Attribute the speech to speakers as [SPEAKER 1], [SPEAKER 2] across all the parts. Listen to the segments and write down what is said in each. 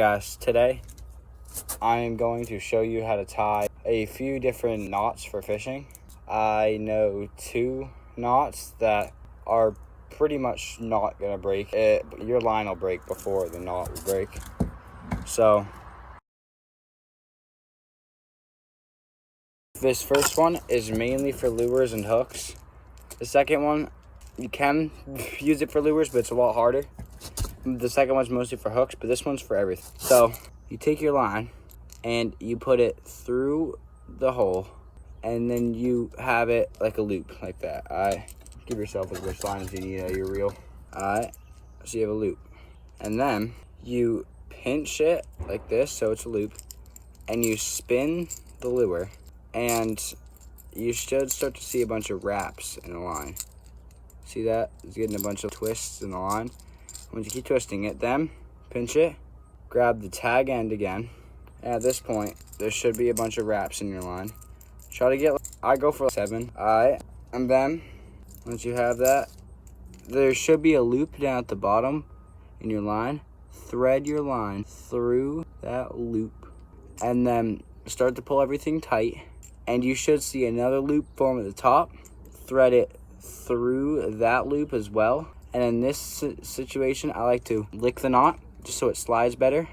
[SPEAKER 1] Guys, today I am going to show you how to tie a few different knots for fishing. I know 2 knots that are pretty much not gonna break. Your line will break before the knot will break. So this first one is mainly for lures and hooks. The second one, you can use it for lures, but it's a lot harder. The second one's mostly for hooks, but this one's for everything. So you take your line and you put it through the hole, and then you have it like a loop, like that. Give yourself as much line as you need out of your reel. So you have a loop. And then you pinch it like this, so it's a loop, and you spin the lure, and you should start to see a bunch of wraps in the line. See that? It's getting a bunch of twists in the line. Once you keep twisting it, then pinch it, grab the tag end again. And at this point, there should be a bunch of wraps in your line. Try to get, I go for 7. And then once you have that, there should be a loop down at the bottom in your line. Thread your line through that loop, and then start to pull everything tight. And you should see another loop form at the top. Thread it through that loop as well. And in this situation, I like to lick the knot just so it slides better,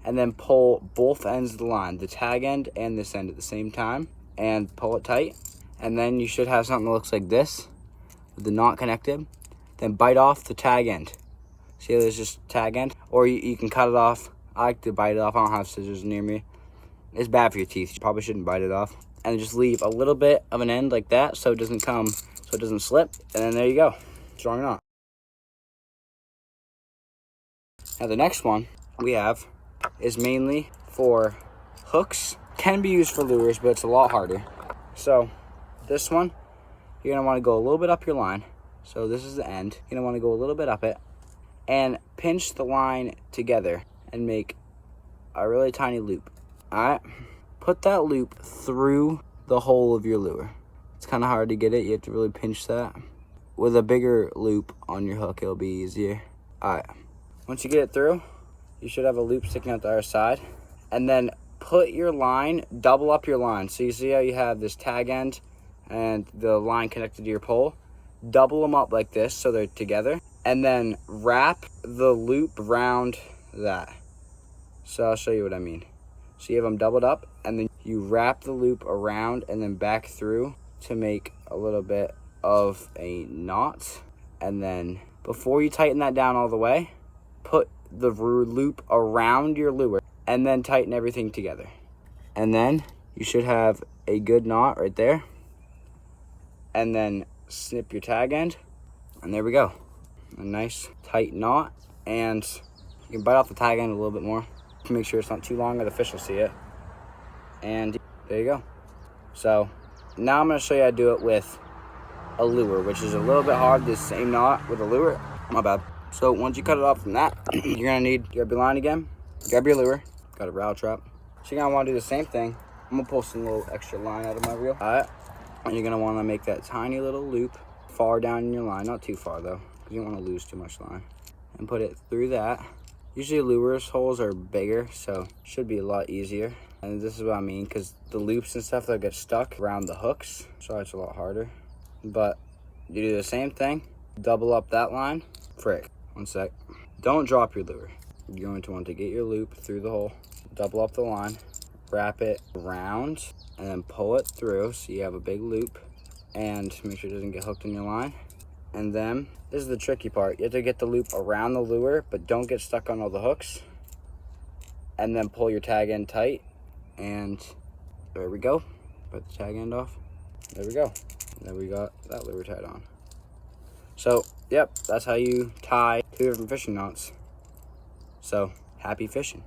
[SPEAKER 1] and then pull both ends of the line, the tag end and this end at the same time, and pull it tight. And then you should have something that looks like this with the knot connected. Then bite off the tag end. See how there's just tag end? Or you can cut it off. I like to bite it off. I don't have scissors near me. It's bad for your teeth. You probably shouldn't bite it off. And just leave a little bit of an end like that so it doesn't slip. And then there you go. Strong knot. Now the next one we have is mainly for hooks. Can be used for lures, but it's a lot harder. So this one, you're gonna wanna go a little bit up your line. So this is the end. You're gonna wanna go a little bit up it and pinch the line together and make a really tiny loop. All right, put that loop through the hole of your lure. It's kind of hard to get it. You have to really pinch that. With a bigger loop on your hook, it'll be easier. All right, once you get it through, you should have a loop sticking out the other side. And then put your line, double up your line. So you see how you have this tag end and the line connected to your pole? Double them up like this so they're together. And then wrap the loop around that. So I'll show you what I mean. So you have them doubled up, and then you wrap the loop around and then back through to make a little bit of a knot. And then before you tighten that down all the way, put the loop around your lure and then tighten everything together. And then you should have a good knot right there. And then snip your tag end, and there we go. A nice tight knot. And you can bite off the tag end a little bit more to make sure it's not too long or the fish will see it. And there you go. So now I'm gonna show you how to do it with a lure, which is a little bit hard, this same knot with a lure. My bad. So once you cut it off from that, you're gonna need, grab your line again, grab your lure, got a rattle trap. So you're gonna wanna do the same thing. I'm gonna pull some little extra line out of my reel. All right, and you're gonna wanna make that tiny little loop far down in your line, not too far though, because you don't wanna lose too much line. And put it through that. Usually lures holes are bigger, so it should be a lot easier. And this is what I mean, because the loops and stuff, they'll get stuck around the hooks, so it's a lot harder. But you do the same thing, double up that line. Frick, one sec. Don't drop your lure. You're going to want to get your loop through the hole, double up the line, wrap it around, and then pull it through so you have a big loop, and make sure it doesn't get hooked in your line. And then, this is the tricky part. You have to get the loop around the lure, but don't get stuck on all the hooks. And then pull your tag end tight, and there we go. Put the tag end off. There we go. And then we got that lure tied on. So, yep, that's how you tie 2 different fishing knots. So, happy fishing.